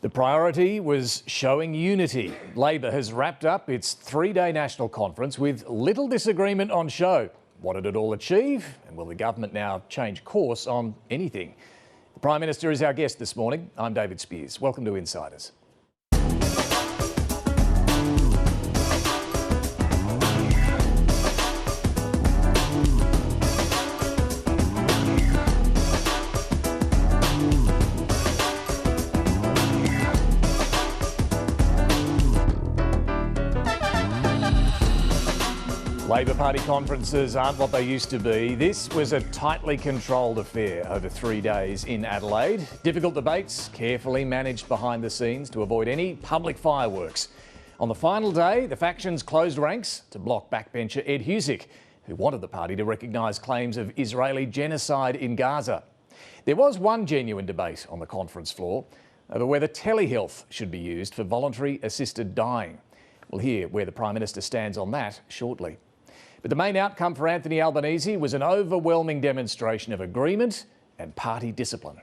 The priority was showing unity. Labor has wrapped up its three-day national conference with little disagreement on show. What did it all achieve? And will the government now change course on anything? The Prime Minister is our guest this morning. I'm David Speers. Welcome to Insiders. Labor Party conferences aren't what they used to be. This was a tightly controlled affair over 3 days in Adelaide. Difficult debates, carefully managed behind the scenes to avoid any public fireworks. On the final day, the factions closed ranks to block backbencher Ed Husic, who wanted the party to recognise claims of Israeli genocide in Gaza. There was one genuine debate on the conference floor over whether telehealth should be used for voluntary assisted dying. We'll hear where the Prime Minister stands on that shortly. But the main outcome for Anthony Albanese was an overwhelming demonstration of agreement and party discipline.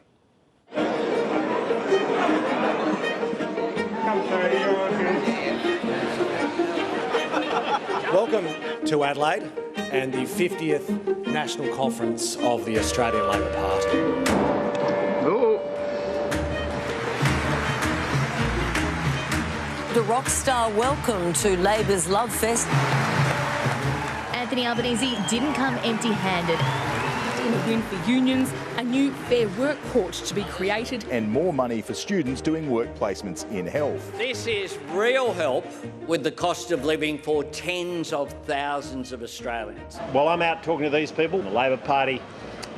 Welcome to Adelaide and the 50th National Conference of the Australian Labor Party. The rock star welcome to Labor's Love Fest. Anthony Albanese didn't come empty-handed. In a win for unions, a new Fair Work Court to be created. And more money for students doing work placements in health. This is real help with the cost of living for tens of thousands of Australians. While I'm out talking to these people, the Labor Party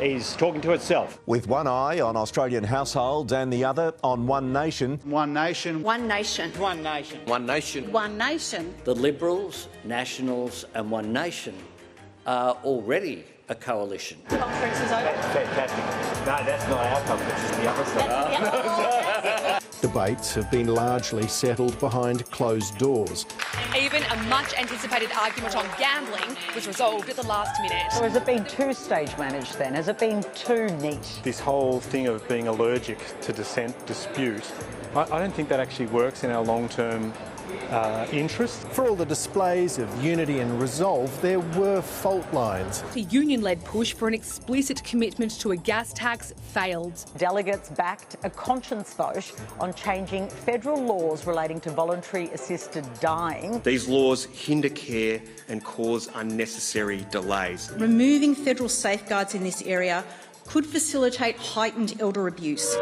is talking to itself. With one eye on Australian households and the other on One Nation. One nation. One nation. One nation. One nation. One nation. The Liberals, Nationals and One Nation are already a coalition. The conference is over. That's fantastic. No, that's not our conference, it's the other side. Debates have been largely settled behind closed doors. Even a much-anticipated argument on gambling was resolved at the last minute. So has it been too stage managed then? Has it been too neat? This whole thing of being allergic to dissent dispute, I don't think that actually works in our long-term interest. For all the displays of unity and resolve, there were fault lines. The union-led push for an explicit commitment to a gas tax failed. Delegates backed a conscience vote on changing federal laws relating to voluntary assisted dying. These laws hinder care and cause unnecessary delays. Removing federal safeguards in this area could facilitate heightened elder abuse.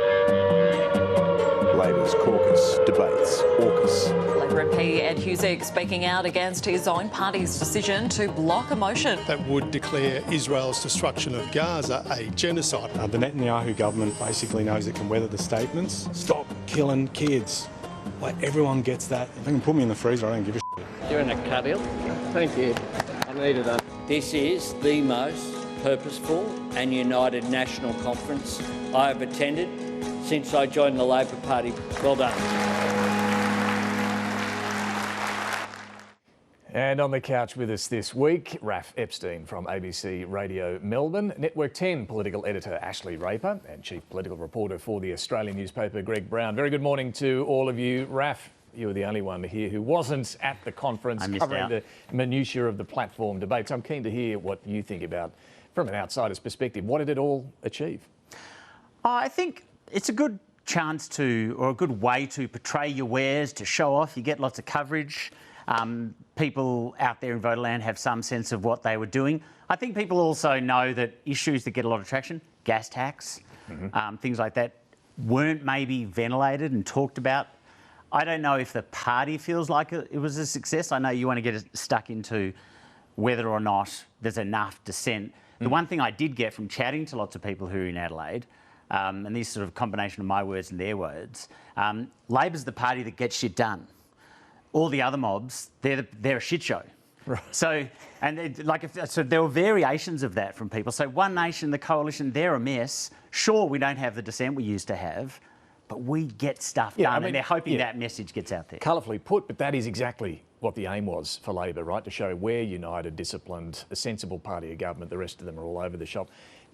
Labor's caucus debates AUKUS. Labor MP Ed Husic speaking out against his own party's decision to block a motion that would declare Israel's destruction of Gaza a genocide. The Netanyahu government basically knows it can weather the statements. Stop killing kids. Like, everyone gets that. They can put me in the freezer, I don't give a shit. You're in a car deal? Thank you. I needed that. This is the most purposeful and united national conference I have attended since I joined the Labor Party. Well done. And on the couch with us this week, Rafael Epstein from ABC Radio Melbourne, Network 10 political editor Ashleigh Raper and chief political reporter for the Australian newspaper Greg Brown. Very good morning to all of you. Raf, you were the only one here who wasn't at the conference covering the minutiae of the platform debates. I'm keen to hear what you think about, from an outsider's perspective, what did it all achieve? I think it's a good chance to, or a good way to portray your wares, to show off. You get lots of coverage. People out there in Voterland have some sense of what they were doing. I think people also know that issues that get a lot of traction, gas tax, things like that, weren't maybe ventilated and talked about. I don't know if the party feels like it was a success. I know you want to get stuck into whether or not there's enough dissent. The one thing I did get from chatting to lots of people who are in Adelaide, and this sort of combination of my words and their words, Labor's the party that gets shit done. All the other mobs, they're a shit show. Right. So there were variations of that from people. So One Nation, the coalition, they're a mess. Sure, we don't have the dissent we used to have, but we get stuff done, I mean, and they're hoping that message gets out there. Colourfully put, but that is exactly what the aim was for Labor, right? To show we're united, disciplined, a sensible party of government. The rest of them are all over the shop.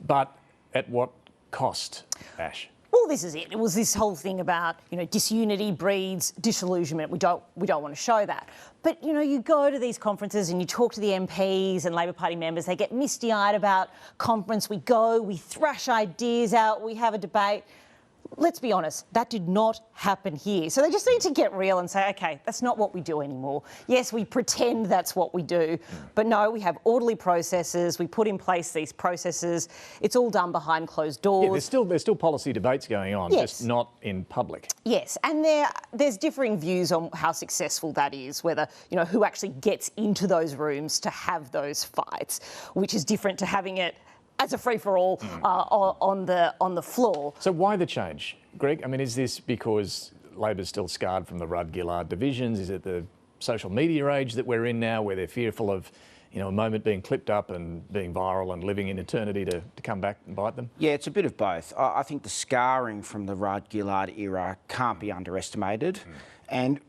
But at what cost, Ash? Well, this is it. It was this whole thing about, disunity breeds disillusionment. We don't want to show that. But, you go to these conferences and you talk to the MPs and Labor Party members, they get misty-eyed about conference. We go, we thrash ideas out, we have a debate. Let's be honest, that did not happen here. So they just need to get real and say, OK, that's not what we do anymore. Yes, we pretend that's what we do, but no, we have orderly processes. We put in place these processes. It's all done behind closed doors. Yeah, there's still policy debates going on, yes. just not in public. Yes, and there's differing views on how successful that is, whether, who actually gets into those rooms to have those fights, which is different to having it as a free-for-all on the floor. So why the change, Greg? I mean, is this because Labor's still scarred from the Rudd-Gillard divisions? Is it the social media age that we're in now, where they're fearful of, a moment being clipped up and being viral and living in eternity to come back and bite them? Yeah, it's a bit of both. I think the scarring from the Rudd-Gillard era can't be underestimated. And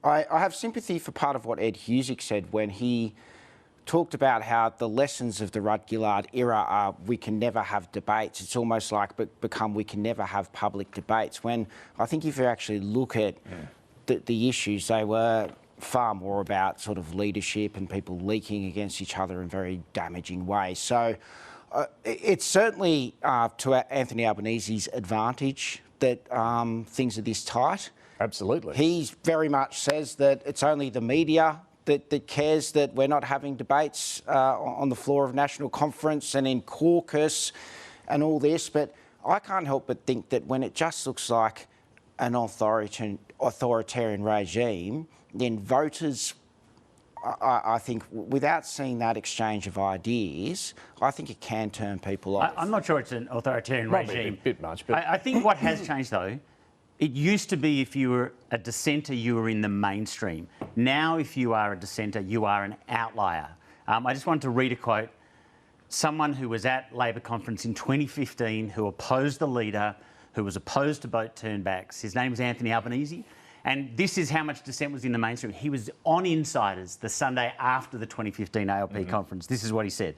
I have sympathy for part of what Ed Husick said when he talked about how the lessons of the Rudd-Gillard era are we can never have debates. It's almost like become we can never have public debates, when I think if you actually look at the issues, they were far more about sort of leadership and people leaking against each other in very damaging ways. So it's certainly to Anthony Albanese's advantage that things are this tight. Absolutely. He very much says that it's only the media that cares that we're not having debates on the floor of National Conference and in caucus and all this. But I can't help but think that when it just looks like an authoritarian regime, then voters, I think, without seeing that exchange of ideas, I think it can turn people off. I'm not sure it's an authoritarian regime. A bit much, but I think what has changed, though, it used to be if you were a dissenter, you were in the mainstream. Now, if you are a dissenter, you are an outlier. I just wanted to read a quote. Someone who was at Labor conference in 2015, who opposed the leader, who was opposed to boat turnbacks. His name is Anthony Albanese. And this is how much dissent was in the mainstream. He was on Insiders the Sunday after the 2015 ALP conference. This is what he said.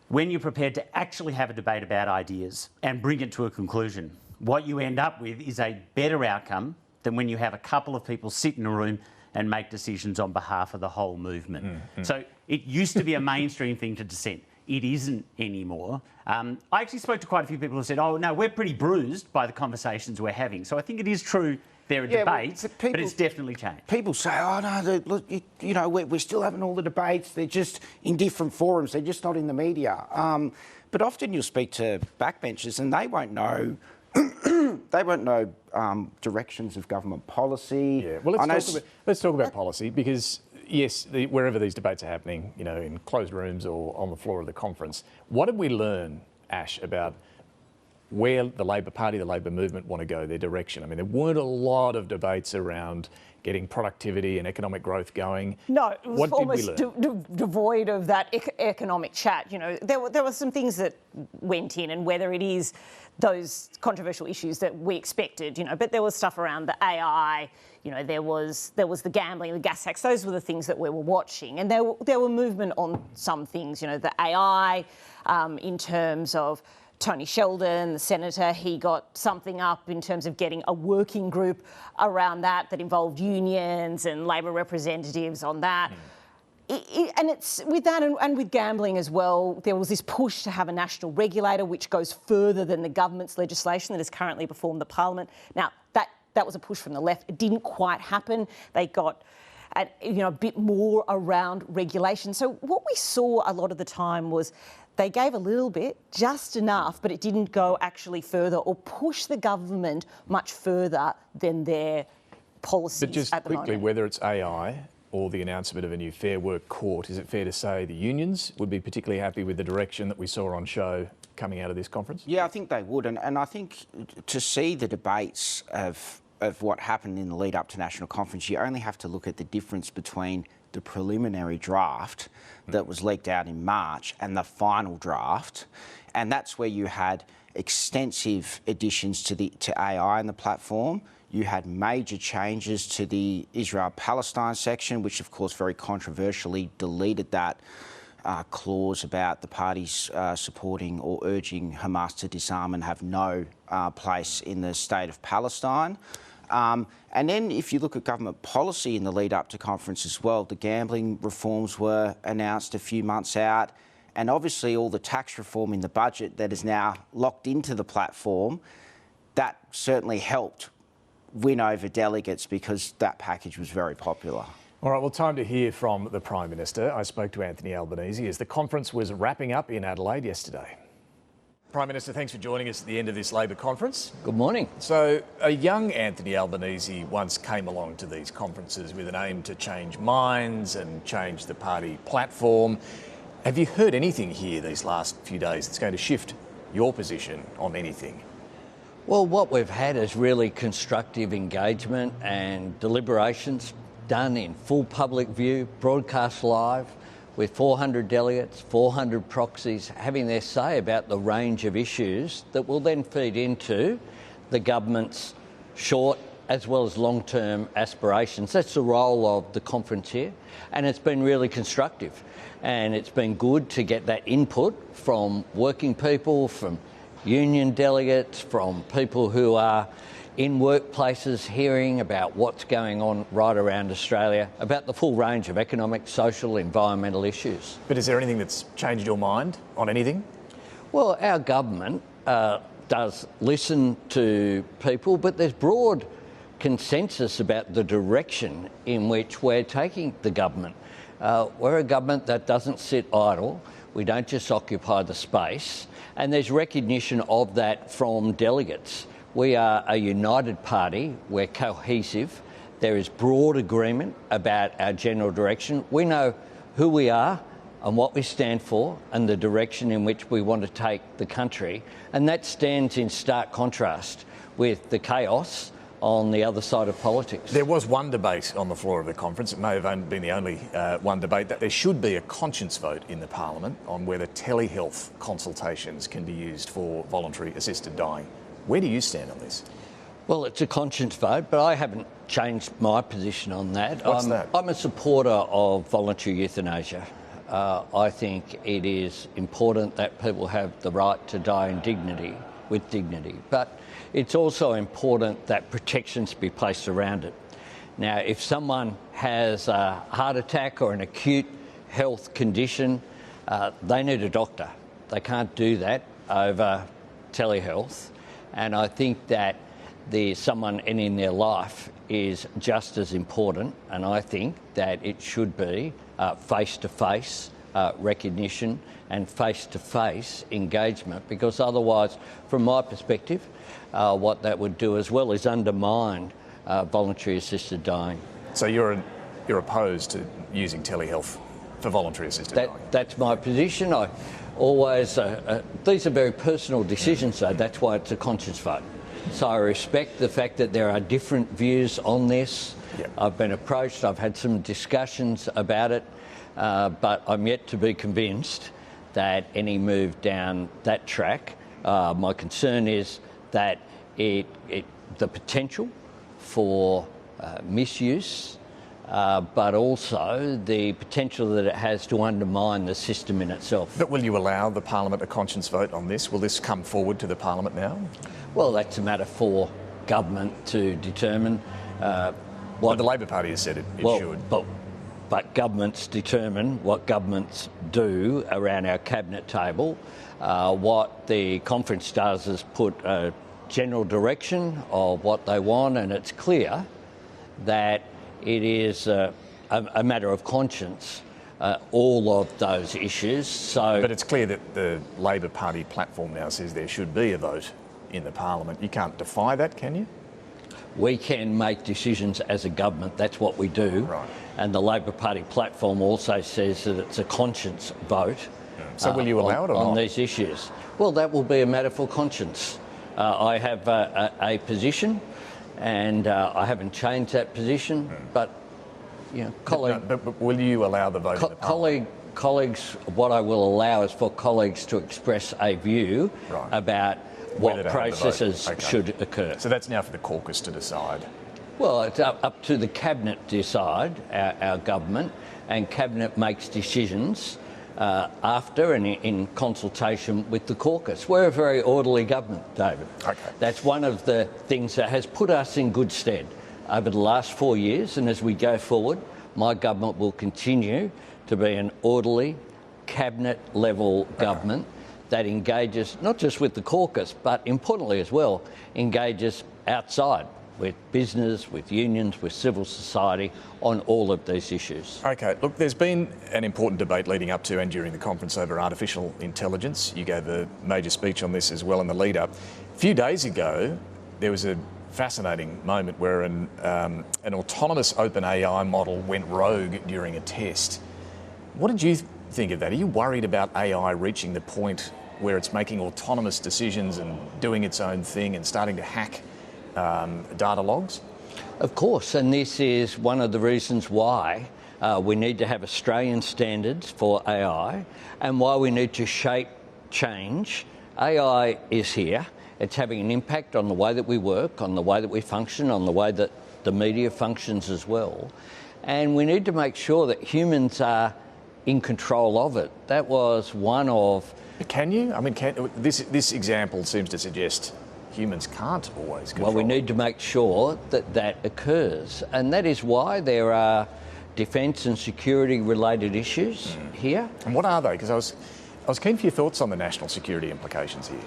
When you're prepared to actually have a debate about ideas and bring it to a conclusion, what you end up with is a better outcome than when you have a couple of people sit in a room and make decisions on behalf of the whole movement. So it used to be a mainstream thing to dissent. It isn't anymore. I actually spoke to quite a few people who said, oh, no, we're pretty bruised by the conversations we're having. So I think it is true there are debates, but it's definitely changed. People say, oh, no, look, we're still having all the debates. They're just in different forums. They're just not in the media. But often you'll speak to backbenchers and they won't know directions of government policy. Yeah, well, let's talk about policy, because yes, wherever these debates are happening, in closed rooms or on the floor of the conference, what did we learn, Ash, about where the Labor Party, the Labor movement want to go, their direction? I mean, there weren't a lot of debates around getting productivity and economic growth going. No, it was almost devoid of that economic chat. There were some things that went in, and whether it is those controversial issues that we expected, but there was stuff around the AI, there was the gambling, the gas tax. Those were the things that we were watching, and there were movement on some things. The AI, in terms of Tony Sheldon, the senator, he got something up in terms of getting a working group around that involved unions and Labor representatives on that. And it's with that and with gambling as well, there was this push to have a national regulator, which goes further than the government's legislation that is currently before the Parliament. Now, that was a push from the left. It didn't quite happen. They got a bit more around regulation. So what we saw a lot of the time was they gave a little bit, just enough, but it didn't go actually further or push the government much further than their policies but just at the quickly, moment. whether it's AI or the announcement of a new Fair Work court, is it fair to say the unions would be particularly happy with the direction that we saw on show coming out of this conference? Yeah, I think they would. And I think to see the debates of what happened in the lead up to National Conference, you only have to look at the difference between the preliminary draft that was leaked out in March and the final draft. And that's where you had extensive additions to AI in the platform. You had major changes to the Israel-Palestine section, which of course very controversially deleted that clause about the parties supporting or urging Hamas to disarm and have no place in the state of Palestine. And then if you look at government policy in the lead up to conference as well, the gambling reforms were announced a few months out, and obviously all the tax reform in the budget that is now locked into the platform, that certainly helped win over delegates because that package was very popular. All right, well, time to hear from the Prime Minister. I spoke to Anthony Albanese as the conference was wrapping up in Adelaide yesterday. Prime Minister, thanks for joining us at the end of this Labor conference. Good morning. So, a young Anthony Albanese once came along to these conferences with an aim to change minds and change the party platform. Have you heard anything here these last few days that's going to shift your position on anything? Well, what we've had is really constructive engagement and deliberations done in full public view, broadcast live, with 400 delegates, 400 proxies having their say about the range of issues that will then feed into the government's short as well as long-term aspirations. That's the role of the conference here, and it's been really constructive. And it's been good to get that input from working people, from union delegates, from people who are in workplaces hearing about what's going on right around Australia, about the full range of economic, social, environmental issues. But is there anything that's changed your mind on anything? Well, our government does listen to people, but there's broad consensus about the direction in which we're taking the government. We're a government that doesn't sit idle. We don't just occupy the space. And there's recognition of that from delegates. We are a united party. We're cohesive. There is broad agreement about our general direction. We know who we are and what we stand for and the direction in which we want to take the country. And that stands in stark contrast with the chaos on the other side of politics. There was one debate on the floor of the conference. It may have only been the only one debate, that there should be a conscience vote in the Parliament on whether telehealth consultations can be used for voluntary assisted dying. Where do you stand on this? Well, it's a conscience vote, but I haven't changed my position on that. What's that? I'm a supporter of voluntary euthanasia. I think it is important that people have the right to die in dignity, with dignity. But it's also important that protections be placed around it. Now, if someone has a heart attack or an acute health condition, they need a doctor. They can't do that over telehealth. And I think that someone ending their life is just as important, and I think that it should be face-to-face recognition and face-to-face engagement, because otherwise, from my perspective, what that would do as well is undermine voluntary assisted dying. So you're opposed to using telehealth for voluntary assisted dying? That's my position. I always, these are very personal decisions, though. That's why it's a conscience vote. So I respect the fact that there are different views on this. Yep. I've been approached, I've had some discussions about it, but I'm yet to be convinced that any move down that track. My concern is that the potential for misuse, but also the potential that it has to undermine the system in itself. But will you allow the Parliament a conscience vote on this? Will this come forward to the Parliament now? Well, that's a matter for government to determine. What the Labor Party has said it should. But governments determine what governments do around our cabinet table. What the conference does is put a general direction of what they want, and it's clear that it is a matter of conscience, all of those issues. But it's clear that the Labor Party platform now says there should be a vote in the Parliament. You can't defy that, can you? We can make decisions as a government. That's what we do. Right. And the Labor Party platform also says that it's a conscience vote. So will you allow it or not? On these issues? Well, that will be a matter for conscience. I have a position, and I haven't changed that position. But, you know, But will you allow the vote in the Parliament? Colleagues, what I will allow is for colleagues to express a view about what processes should occur. So that's now for the caucus to decide? Well, it's up to the Cabinet to decide, our government, and Cabinet makes decisions after and in consultation with the caucus. We're a very orderly government, David. Okay. That's one of the things that has put us in good stead over the last 4 years, and as we go forward, my government will continue to be an orderly, cabinet-level government that engages not just with the caucus, but importantly as well, engages outside with business, with unions, with civil society on all of these issues. Okay, look, there's been an important debate leading up to and during the conference over artificial intelligence. You gave a major speech on this as well in the lead-up. A few days ago, there was a fascinating moment where an autonomous OpenAI model went rogue during a test. What did you think of that? Are you worried about AI reaching the point where it's making autonomous decisions and doing its own thing and starting to hack data logs? Of course, and this is one of the reasons why we need to have Australian standards for AI and why we need to shape change. AI is here. It's having an impact on the way that we work, on the way that we function, on the way that the media functions as well. And we need to make sure that humans are in control of it. That was one of... Can you? I mean, this example seems to suggest humans can't always control. Well, we need to make sure that that occurs. And that is why there are defence and security related issues here. And what are they? Because I was keen for your thoughts on the national security implications here.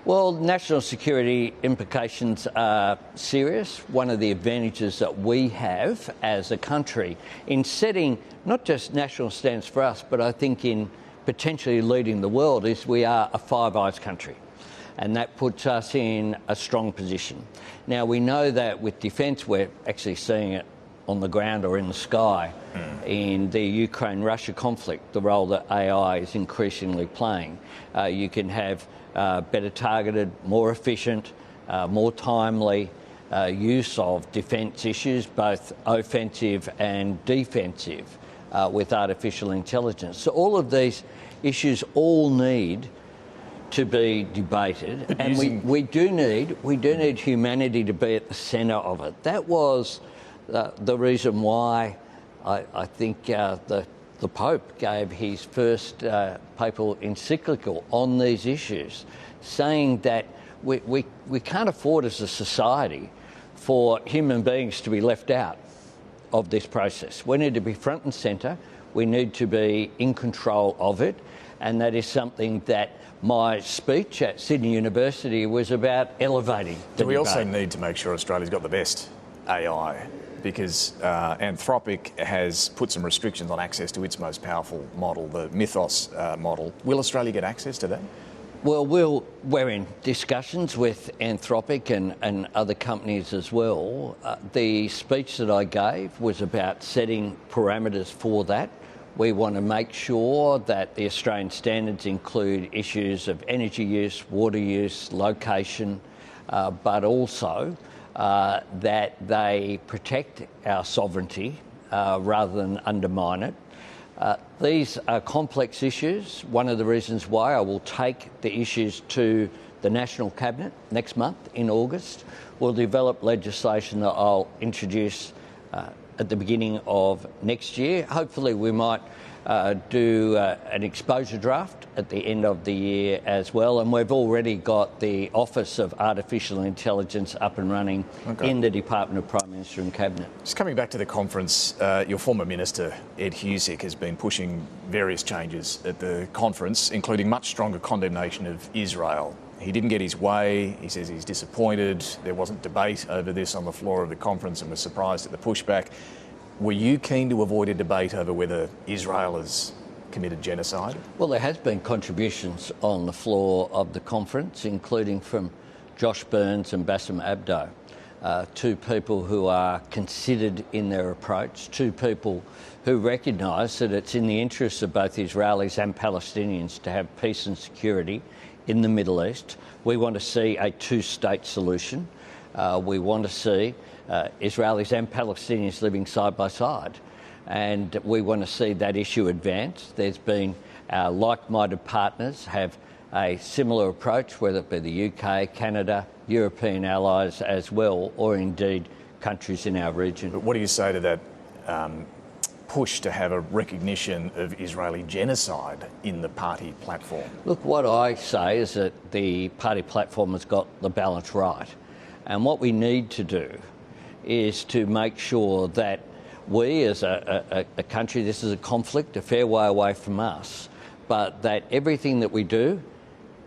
Well, national security implications are serious. One of the advantages that we have as a country in setting not just national standards for us, but I think in potentially leading the world is we are a Five Eyes country. And that puts us in a strong position. Now, we know that with defence, we're actually seeing it on the ground or in the sky in the Ukraine-Russia conflict, the role that AI is increasingly playing. You can have better targeted, more efficient, more timely use of defence issues, both offensive and defensive, with artificial intelligence. So all of these issues all need to be debated, and we do need humanity to be at the centre of it. That was the reason why I think the Pope gave his first papal encyclical on these issues, saying that we can't afford as a society for human beings to be left out of this process. We need to be front and centre. We need to be in control of it, and that is something that my speech at Sydney University was about elevating the Do we debate. also need to make sure Australia's got the best AI? Because Anthropic has put some restrictions on access to its most powerful model, the Mythos model. Will Australia get access to that? Well, we're in discussions with Anthropic and other companies as well. The speech that I gave was about setting parameters for that. We want to make sure that the Australian standards include issues of energy use, water use, location, but also that they protect our sovereignty rather than undermine it. These are complex issues. One of the reasons why I will take the issues to the National Cabinet next month in August. We'll develop legislation that I'll introduce at the beginning of next year. Hopefully we might do an exposure draft at the end of the year as well, and we've already got the Office of Artificial Intelligence up and running in the Department of Prime Minister and Cabinet. Just coming back to the conference, your former minister, Ed Husic, has been pushing various changes at the conference, including much stronger condemnation of Israel. He didn't get his way. He says he's disappointed. There wasn't debate over this on the floor of the conference and was surprised at the pushback. Were you keen to avoid a debate over whether Israel has committed genocide? Well, there has been contributions on the floor of the conference, including from Josh Burns and Bassem Abdo, two people who are considered in their approach, two people who recognise that it's in the interests of both Israelis and Palestinians to have peace and security in the Middle East. We want to see a two-state solution. We want to see Israelis and Palestinians living side by side. And we want to see that issue advance. There's been like-minded partners have a similar approach, whether it be the UK, Canada, European allies as well, or indeed countries in our region. But what do you say to that push to have a recognition of Israeli genocide in the party platform? Look, what I say is that the party platform has got the balance right. And what we need to do is to make sure that we as a country, this is a conflict a fair way away from us, but that everything that we do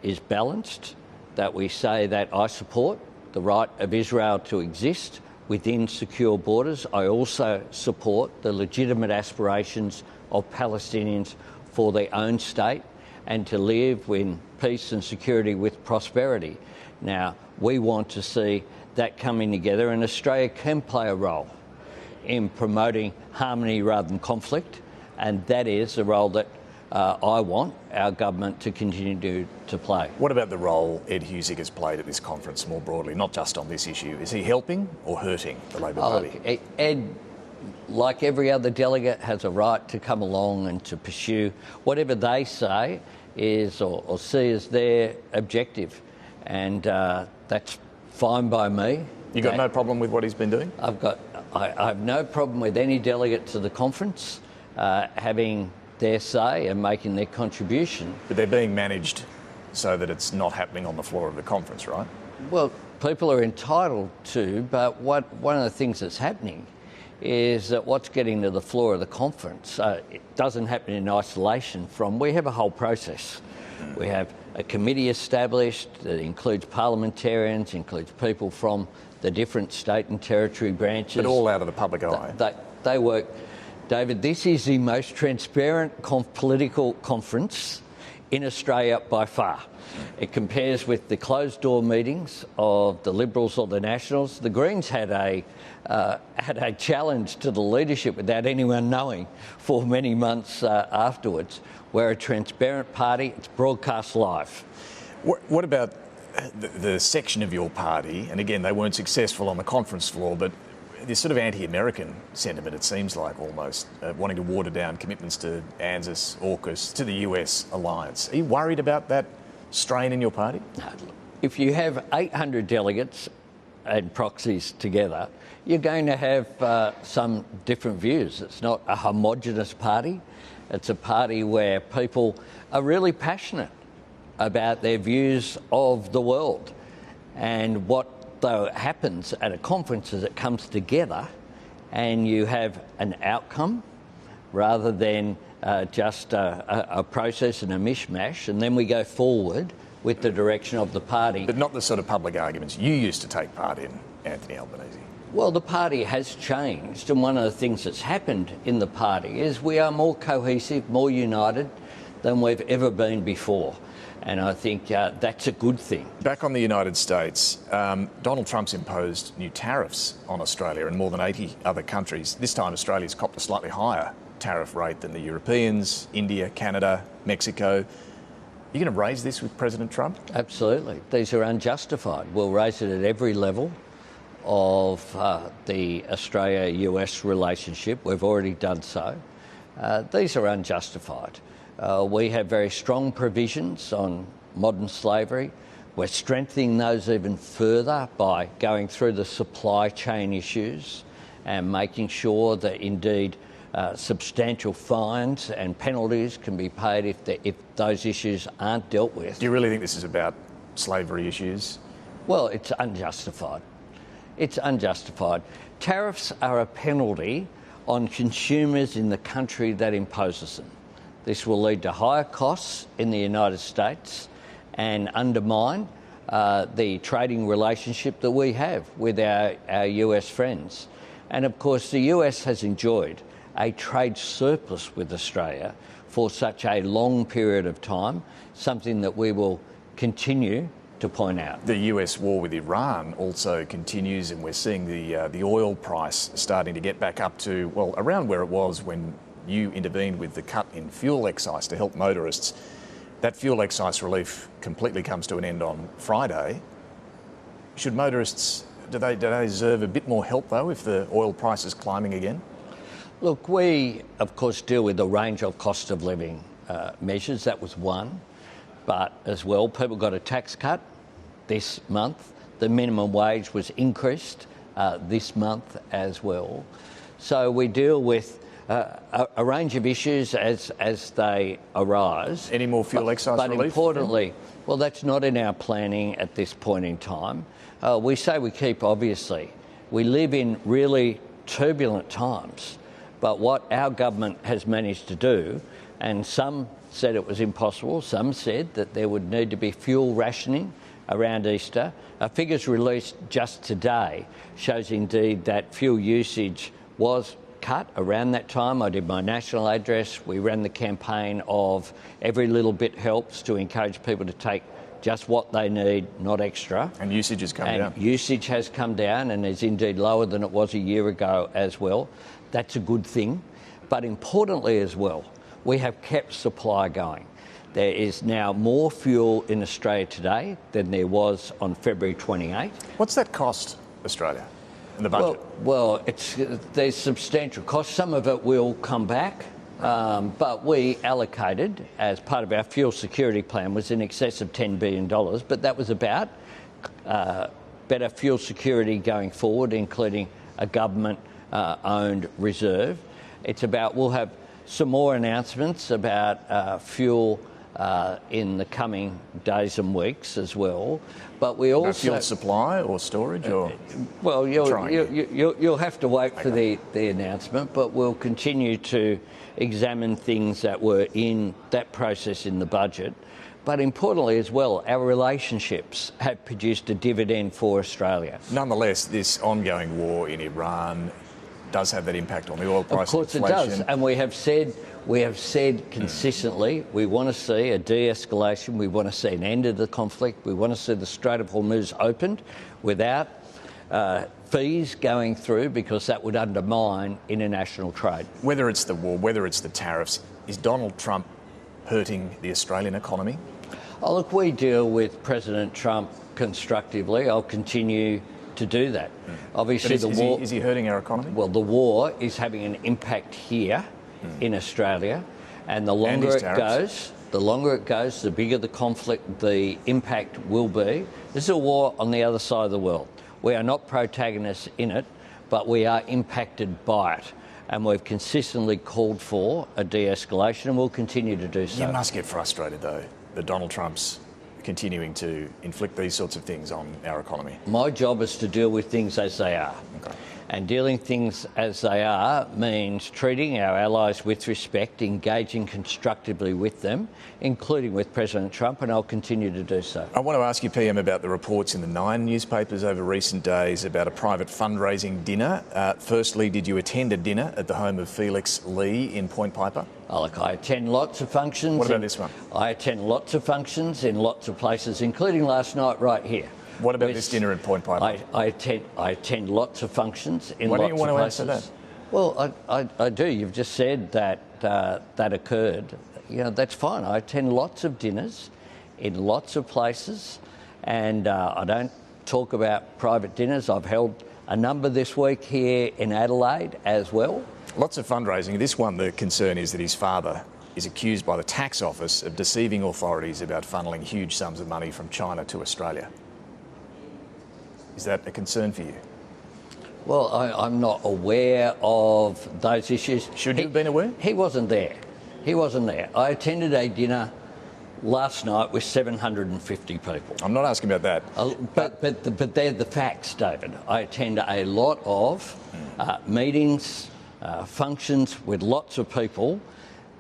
is balanced, that we say that I support the right of Israel to exist within secure borders. I also support the legitimate aspirations of Palestinians for their own state and to live in peace and security with prosperity. Now, we want to see that coming together, and Australia can play a role in promoting harmony rather than conflict, and that is the role that I want our government to continue to play. What about the role Ed Husic has played at this conference more broadly, not just on this issue? Is he helping or hurting the Labor Party? Look, Ed, like every other delegate, has a right to come along and to pursue whatever they say is or see as their objective, and that's fine by me. You got no problem with what he's been doing? I have no problem with any delegate to the conference having their say and making their contribution. But they're being managed so that it's not happening on the floor of the conference, right? Well, people are entitled to, but one of the things that's happening is that what's getting to the floor of the conference, it doesn't happen in isolation from, we have a whole process. We have a committee established that includes parliamentarians, includes people from the different state and territory branches. But all out of the public eye. They work. David, this is the most transparent political conference in Australia by far. It compares with the closed-door meetings of the Liberals or the Nationals. The Greens had a challenge to the leadership without anyone knowing for many months afterwards. We're a transparent party. It's broadcast live. What about the section of your party? And again, they weren't successful on the conference floor, but this sort of anti-American sentiment, it seems like, almost, wanting to water down commitments to ANZUS, AUKUS, to the US alliance. Are you worried about that strain in your party? No, if you have 800 delegates and proxies together, you're going to have some different views. It's not a homogenous party. It's a party where people are really passionate about their views of the world. And what happens at a conference is it comes together and you have an outcome rather than just a process and a mishmash, and then we go forward with the direction of the party. But not the sort of public arguments you used to take part in, Anthony Albanese. Well, the party has changed, and one of the things that's happened in the party is we are more cohesive, more united than we've ever been before. And I think that's a good thing. Back on the United States, Donald Trump's imposed new tariffs on Australia and more than 80 other countries. This time Australia's copped a slightly higher tariff rate than the Europeans, India, Canada, Mexico. Are you going to raise this with President Trump? Absolutely. These are unjustified. We'll raise it at every level of the Australia-US relationship. We've already done so. These are unjustified. We have very strong provisions on modern slavery. We're strengthening those even further by going through the supply chain issues and making sure that indeed substantial fines and penalties can be paid if those issues aren't dealt with. Do you really think this is about slavery issues? Well, it's unjustified. It's unjustified. Tariffs are a penalty on consumers in the country that imposes them. This will lead to higher costs in the United States and undermine the trading relationship that we have with our US friends. And of course, the US has enjoyed a trade surplus with Australia for such a long period of time, something that we will continue to point out. The US war with Iran also continues, and we're seeing the oil price starting to get back up to, well, around where it was when you intervened with the cut in fuel excise to help motorists. That fuel excise relief completely comes to an end on Friday. Should motorists, do they deserve a bit more help though if the oil price is climbing again? Look, we of course deal with a range of cost of living measures. That was one, but as well, people got a tax cut this month. The minimum wage was increased this month as well. So we deal with a range of issues as they arise. Any more fuel excise relief? But importantly, well, that's not in our planning at this point in time. We say we keep, obviously. We live in really turbulent times, but what our government has managed to do, and some said it was impossible, some said that there would need to be fuel rationing around Easter. Figures released just today shows indeed that fuel usage was cut around that time. I did my national address. We ran the campaign of every little bit helps to encourage people to take just what they need, not extra. And usage has come down. Usage has come down and is indeed lower than it was a year ago as well. That's a good thing. But importantly as well, we have kept supply going. There is now more fuel in Australia today than there was on February 28. What's that cost Australia in the budget? Well, there's substantial costs. Some of it will come back, but we allocated, as part of our fuel security plan, was in excess of $10 billion, but that was about better fuel security going forward, including a government-owned reserve. It's about, we'll have some more announcements about fuel in the coming days and weeks as well, but we also fuel supply or storage, or well, you'll have to wait for the announcement. But we'll continue to examine things that were in that process in the budget. But importantly as well, our relationships have produced a dividend for Australia. Nonetheless, this ongoing war in Iran does have that impact on the oil price. Of course inflation. It does, and we have said consistently we want to see a de-escalation, we want to see an end of the conflict, we want to see the Strait of Hormuz opened without fees going through, because that would undermine international trade. Whether it's the war, whether it's the tariffs, is Donald Trump hurting the Australian economy? Oh, look, we deal with President Trump constructively. I'll continue to do that. Obviously, is he hurting our economy? Well, the war is having an impact here in Australia, and the longer it goes, the bigger the conflict, the impact will be. This is a war on the other side of the world. We are not protagonists in it, but we are impacted by it. And we've consistently called for a de-escalation, and we'll continue to do so. You must get frustrated, though, that Donald Trump's continuing to inflict these sorts of things on our economy. My job is to deal with things as they are. Okay. And dealing things as they are means treating our allies with respect, engaging constructively with them, including with President Trump, and I'll continue to do so. I want to ask you, PM, about the reports in the Nine newspapers over recent days about a private fundraising dinner. Firstly, did you attend a dinner at the home of Felix Lee in Point Piper? Oh, look, I attend lots of functions. What about this one? I attend lots of functions in lots of places, including last night right here. What about this dinner at Point Piper? I attend lots of functions in lots of places. Why don't you want to answer that? Well, I do. You've just said that that occurred. You know, that's fine. I attend lots of dinners in lots of places, and I don't talk about private dinners. I've held a number this week here in Adelaide as well. Lots of fundraising. This one, the concern is that his father is accused by the tax office of deceiving authorities about funneling huge sums of money from China to Australia. Is that a concern for you? Well, I'm not aware of those issues. Should you have been aware? He wasn't there. He wasn't there. I attended a dinner last night with 750 people. I'm not asking about that. But they're the facts, David. I attend a lot of meetings, functions with lots of people,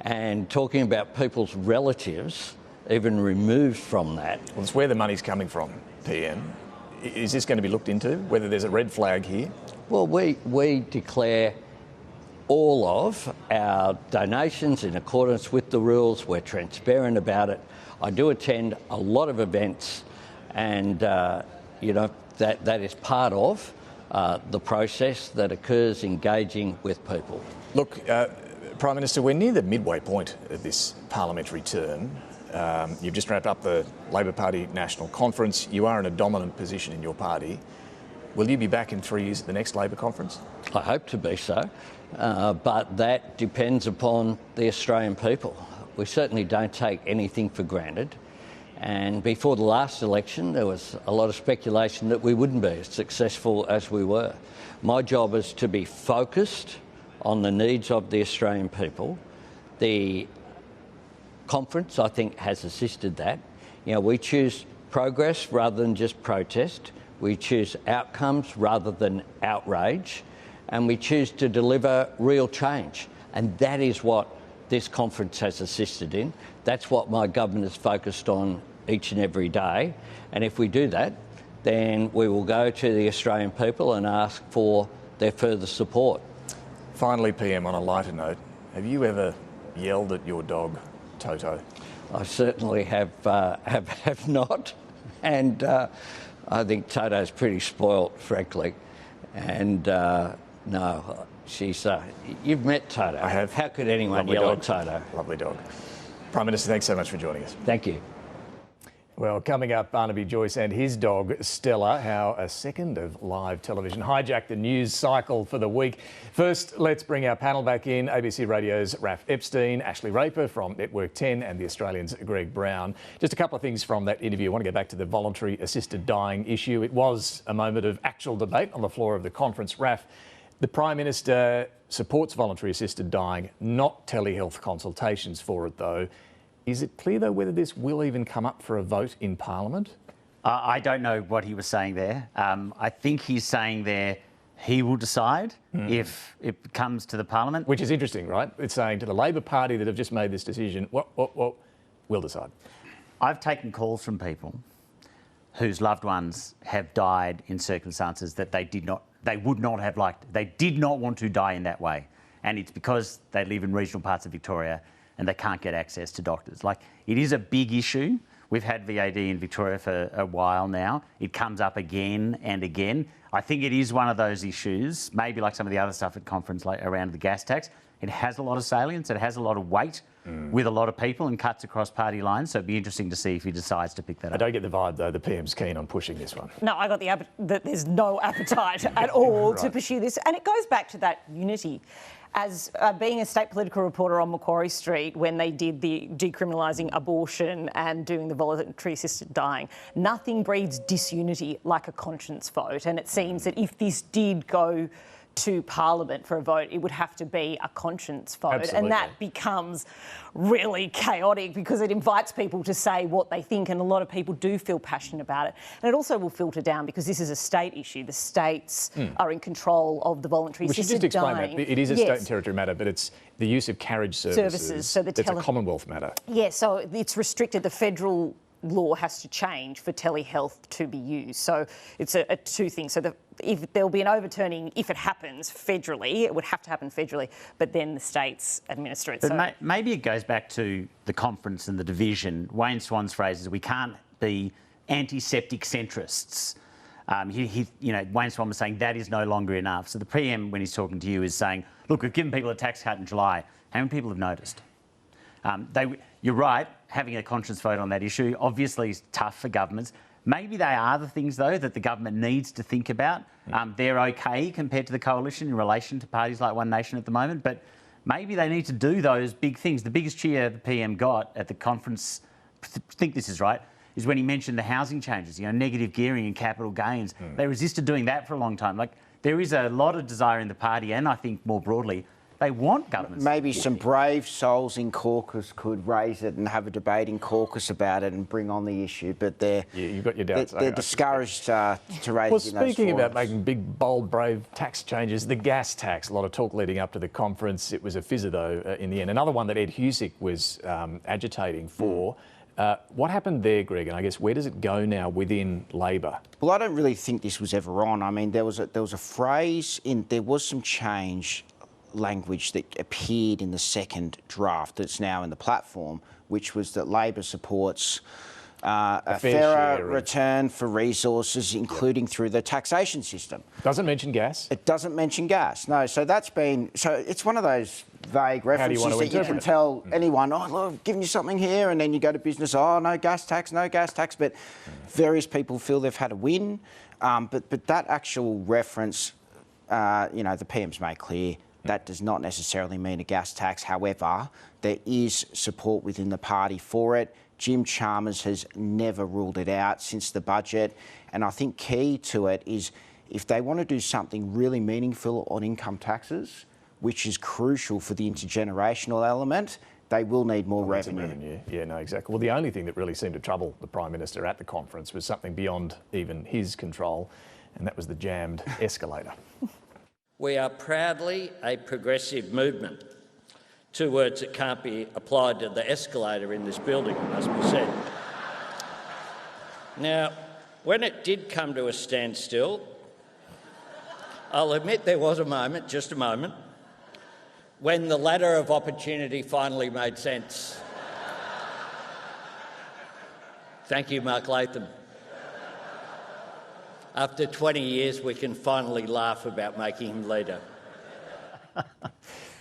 and talking about people's relatives, even removed from that. Well, it's where the money's coming from, PM. Is this going to be looked into, whether there's a red flag here? Well, we declare all of our donations in accordance with the rules. We're transparent about it. I do attend a lot of events, and you know, that is part of the process that occurs engaging with people. Look, Prime Minister, we're near the midway point of this parliamentary term. You've just wrapped up the Labor Party National Conference. You are in a dominant position in your party. Will you be back in 3 years at the next Labor conference? I hope to be so, but that depends upon the Australian people. We certainly don't take anything for granted. And before the last election, there was a lot of speculation that we wouldn't be as successful as we were. My job is to be focused on the needs of the Australian people. The conference, I think, has assisted that. You know, we choose progress rather than just protest. We choose outcomes rather than outrage. And we choose to deliver real change. And that is what this conference has assisted in. That's what my government is focused on each and every day. And if we do that, then we will go to the Australian people and ask for their further support. Finally, PM, on a lighter note, have you ever yelled at your dog, Toto? I certainly have not. And I think Toto's pretty spoilt, frankly. And no, she's... you've met Toto. I have. How could anyone yell at Toto? Lovely dog. Prime Minister, thanks so much for joining us. Thank you. Well, coming up, Barnaby, Joyce and his dog, Stella, how a second of live television hijacked the news cycle for the week. First, let's bring our panel back in. ABC Radio's Rafael Epstein, Ashleigh Raper from Network 10 and The Australian's Greg Brown. Just a couple of things from that interview. I want to go back to the voluntary assisted dying issue. It was a moment of actual debate on the floor of the conference. Raf, the Prime Minister supports voluntary assisted dying, not telehealth consultations for it, though. Is it clear, though, whether this will even come up for a vote in Parliament? I don't know what he was saying there. I think he's saying there he will decide if it comes to the Parliament. Which is interesting, right? It's saying to the Labor Party that have just made this decision, we'll decide. I've taken calls from people whose loved ones have died in circumstances that they would not have liked. They did not want to die in that way. And it's because they live in regional parts of Victoria and they can't get access to doctors. Like, it is a big issue. We've had VAD in Victoria for a while now. It comes up again and again. I think it is one of those issues, maybe like some of the other stuff at conference, like around the gas tax. It has a lot of salience, it has a lot of weight with a lot of people and cuts across party lines. So it'd be interesting to see if he decides to pick that up. I don't get the vibe, though, the PM's keen on pushing this one. No, I got that there's no appetite at all to pursue this. And it goes back to that unity. As being a state political reporter on Macquarie Street when they did the decriminalising abortion and doing the voluntary assisted dying, nothing breeds disunity like a conscience vote. And it seems that if this did go to Parliament for a vote, it would have to be a conscience vote. Absolutely. And that becomes really chaotic because it invites people to say what they think, and a lot of people do feel passionate about it. And it also will filter down because this is a state issue. The states are in control of the voluntary assisted dying. We should just explain that. It is a state and territory matter, but it's the use of carriage services. So it's a Commonwealth matter. Yeah, so it's restricted. The federal law has to change for telehealth to be used. So it's a two things. So if there'll be an overturning, if it happens federally, it would have to happen federally, but then the states administer it. But maybe it goes back to the conference and the division. Wayne Swan's phrase is, we can't be antiseptic centrists. Wayne Swan was saying that is no longer enough. So the PM, when he's talking to you, is saying, look, we've given people a tax cut in July. How many people have noticed? You're right, having a conscience vote on that issue obviously is tough for governments. Maybe they are the things, though, that the government needs to think about. They're okay compared to the coalition in relation to parties like One Nation at the moment, but maybe they need to do those big things. The biggest cheer the PM got at the conference, I think this is right, is when he mentioned the housing changes, negative gearing and capital gains. They resisted doing that for a long time. Like, there is a lot of desire in the party, and I think more broadly, they want governments. Maybe some brave souls in caucus could raise it and have a debate in caucus about it and bring on the issue, but you've got your doubts. They're discouraged to raise it in those speaking about forums. making big, bold, brave tax changes, the gas tax, a lot of talk leading up to the conference. It was a fizzer, though, in the end. Another one that Ed Husic was agitating for. What happened there, Greg? And I guess where does it go now within Labor? Well, I don't really think this was ever on. I mean, there was a phrase there was some change language that appeared in the second draft that's now in the platform, which was that Labor supports a fairer return for resources, including through the taxation system. Doesn't mention gas? It doesn't mention gas, no. So it's one of those vague references that you can tell anyone, oh, look, giving you something here, and then you go to business, oh, no gas tax, but various people feel they've had a win. But that actual reference, the PM's made clear, that does not necessarily mean a gas tax. However, there is support within the party for it. Jim Chalmers has never ruled it out since the budget. And I think key to it is if they want to do something really meaningful on income taxes, which is crucial for the intergenerational element, they will need more revenue. Yeah, no, exactly. Well, the only thing that really seemed to trouble the Prime Minister at the conference was something beyond even his control, and that was the jammed escalator. We are proudly a progressive movement. Two words that can't be applied to the escalator in this building, it must be said. Now, when it did come to a standstill, I'll admit there was a moment, just a moment, when the ladder of opportunity finally made sense. Thank you, Mark Latham. After 20 years, we can finally laugh about making him leader.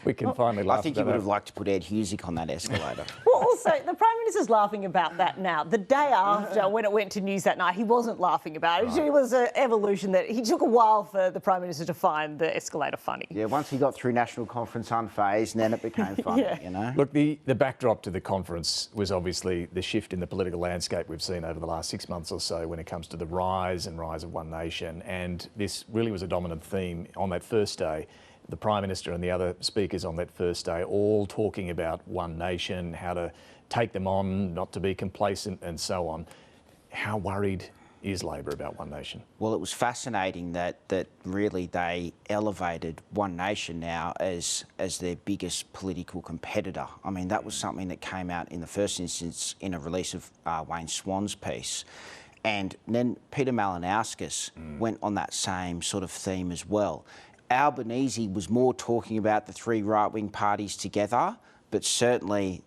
We can finally laugh. I think you would have liked to put Ed Husick on that escalator. Well, also, the Prime Minister's laughing about that now. The day after, when it went to news that night, he wasn't laughing about it. Right. It was an evolution that he took a while for the Prime Minister to find the escalator funny. Yeah, once he got through National Conference unfazed, and then it became funny, you know? Look, the backdrop to the conference was obviously the shift in the political landscape we've seen over the last 6 months or so when it comes to the rise of One Nation. And this really was a dominant theme on that first day. The Prime Minister and the other speakers on that first day all talking about One Nation, how to take them on, not to be complacent and so on. How worried is Labor about One Nation? Well, it was fascinating that really they elevated One Nation now as their biggest political competitor. I mean, that was something that came out in the first instance in a release of Wayne Swan's piece. And then Peter Malinowskis went on that same sort of theme as well. Albanese was more talking about the three right-wing parties together, but certainly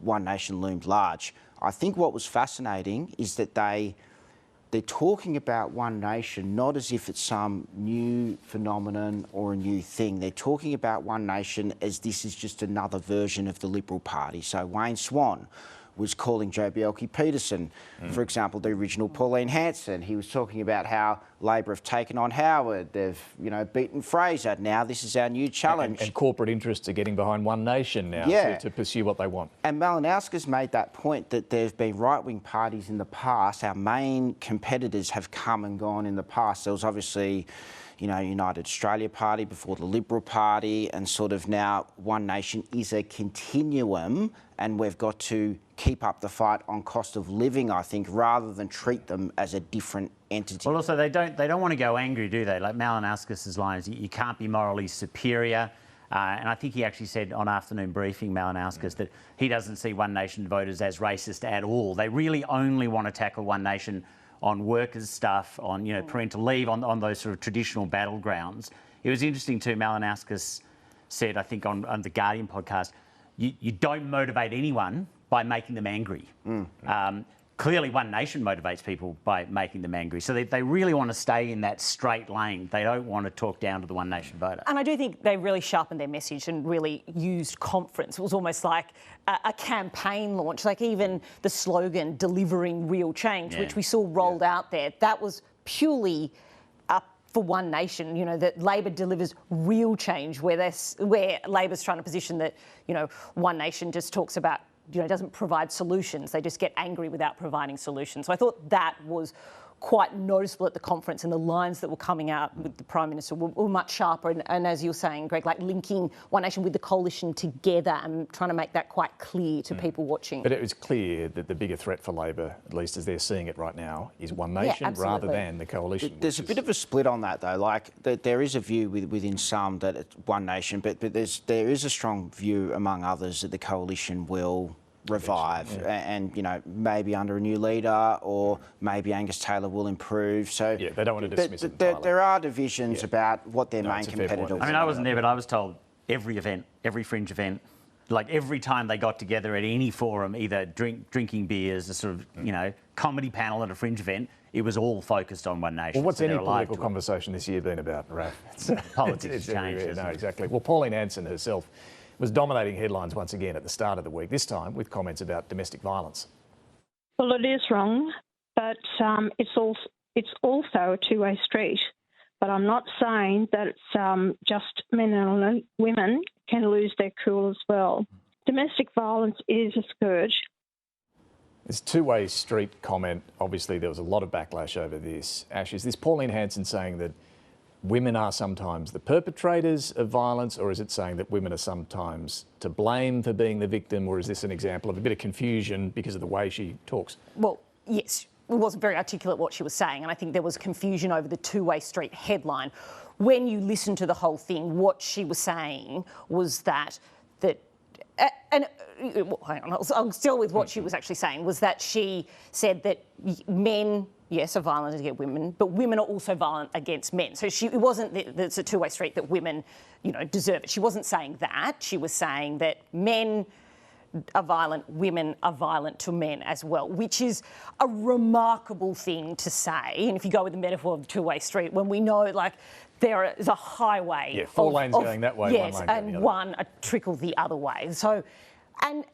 One Nation loomed large. I think what was fascinating is that they're talking about One Nation not as if it's some new phenomenon or a new thing. They're talking about One Nation as this is just another version of the Liberal Party. So Wayne Swan was calling Joe Bjelke-Petersen, for example, the original Pauline Hanson. He was talking about how Labor have taken on Howard, they've, beaten Fraser. Now this is our new challenge. And corporate interests are getting behind One Nation now to pursue what they want. And Malinowskis made that point that there have been right-wing parties in the past. Our main competitors have come and gone in the past. There was obviously United Australia Party before the Liberal Party, and sort of now One Nation is a continuum, and we've got to keep up the fight on cost of living, I think, rather than treat them as a different entity. Well, also, they don't want to go angry, do they? Like Malinowskis' line is, you can't be morally superior. And I think he actually said on afternoon briefing, Malinowskis, that he doesn't see One Nation voters as racist at all. They really only want to tackle One Nation on workers' stuff, on parental leave, on those sort of traditional battlegrounds. It was interesting too, Malinowskis said, I think on the Guardian podcast, you don't motivate anyone by making them angry. Clearly One Nation motivates people by making them angry. So they really want to stay in that straight lane. They don't want to talk down to the One Nation voter. And I do think they really sharpened their message and really used conference. It was almost like a campaign launch, like even the slogan, delivering real change, which we saw rolled out there. That was purely for One Nation, that Labor delivers real change, where Labor's trying to position that, One Nation just talks about, doesn't provide solutions. They just get angry without providing solutions. So I thought that was quite noticeable at the conference, and the lines that were coming out with the Prime Minister were much sharper. And as you were saying, Greg, like linking One Nation with the coalition together and trying to make that quite clear to people watching. But it was clear that the bigger threat for Labor, at least as they're seeing it right now, is One Nation rather than the coalition. There's a bit of a split on that, though. Like, there is a view within some that it's One Nation, but there is a strong view among others that the coalition will revive and maybe under a new leader, or maybe Angus Taylor will improve. So they don't want to dismiss it entirely. There are divisions about what their main competitors are. I mean, I wasn't there, but I was told every event, every fringe event, like every time they got together at any forum, either drinking beers, a sort of comedy panel at a fringe event, it was all focused on One Nation. Well, what's any political conversation this year been about, Raph? Politics change. No, exactly. Well, Pauline Hanson herself was dominating headlines once again at the start of the week, this time with comments about domestic violence. Well, it is wrong, but it's also a two-way street. But I'm not saying that it's just men and women can lose their cool as well. Domestic violence is a scourge. This two-way street comment, obviously there was a lot of backlash over this. Ash, is this Pauline Hanson saying that women are sometimes the perpetrators of violence, or is it saying that women are sometimes to blame for being the victim, or is this an example of a bit of confusion because of the way she talks? Well, yes, it wasn't very articulate what she was saying, and I think there was confusion over the two-way street headline. When you listen to the whole thing, what she was saying was that hang on, I'll still with what she was actually saying, was that she said that men, yes, are violent against women, but women are also violent against men. So it wasn't that it's a two-way street that women, deserve it. She wasn't saying that. She was saying that men are violent, women are violent to men as well, which is a remarkable thing to say. And if you go with the metaphor of the two-way street, when we know, there is a highway. Yeah, four lanes going that way, yes, one lane going the other. One a trickle the other way. So, and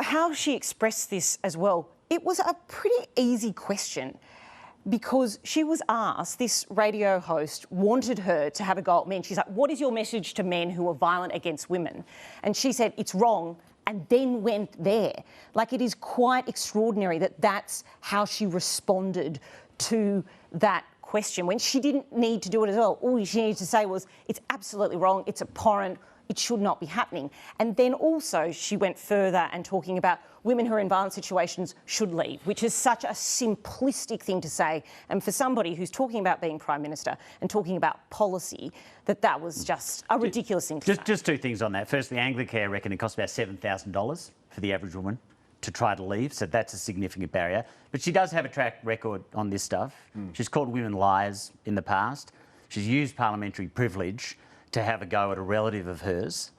how she expressed this as well, it was a pretty easy question, because she was asked, this radio host wanted her to have a go at men. She's like, what is your message to men who are violent against women? And she said, it's wrong, and then went there. It is quite extraordinary that that's how she responded to that question, when she didn't need to do it as well. All she needed to say was, it's absolutely wrong, it's abhorrent, it should not be happening. And then also she went further and talking about women who are in violent situations should leave, which is such a simplistic thing to say. And for somebody who's talking about being Prime Minister and talking about policy, that was just a ridiculous thing to say. Just two things on that. Firstly, Anglicare reckon it costs about $7,000 for the average woman to try to leave, so that's a significant barrier. But she does have a track record on this stuff. She's called women liars in the past. She's used parliamentary privilege to have a go at a relative of hers,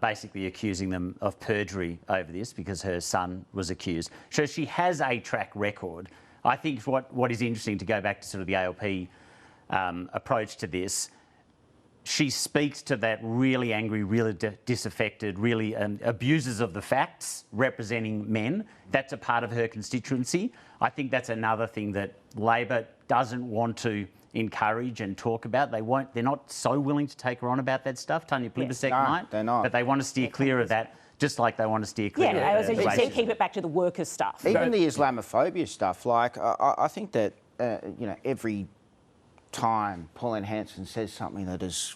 basically accusing them of perjury over this because her son was accused. So she has a track record. I think what is interesting, to go back to sort of the ALP approach to this, she speaks to that really angry, really disaffected, really abusers of the facts representing men. That's a part of her constituency. I think that's another thing that Labor doesn't want to encourage and talk about. They're not so willing to take her on about that stuff. Tanya Plibersek might. They're not. But they want to steer clear of that, just like they want to steer clear of as you racism. said, keep it back to the workers' stuff. Even the Islamophobia stuff, I think that, every time Pauline Hanson says something that is,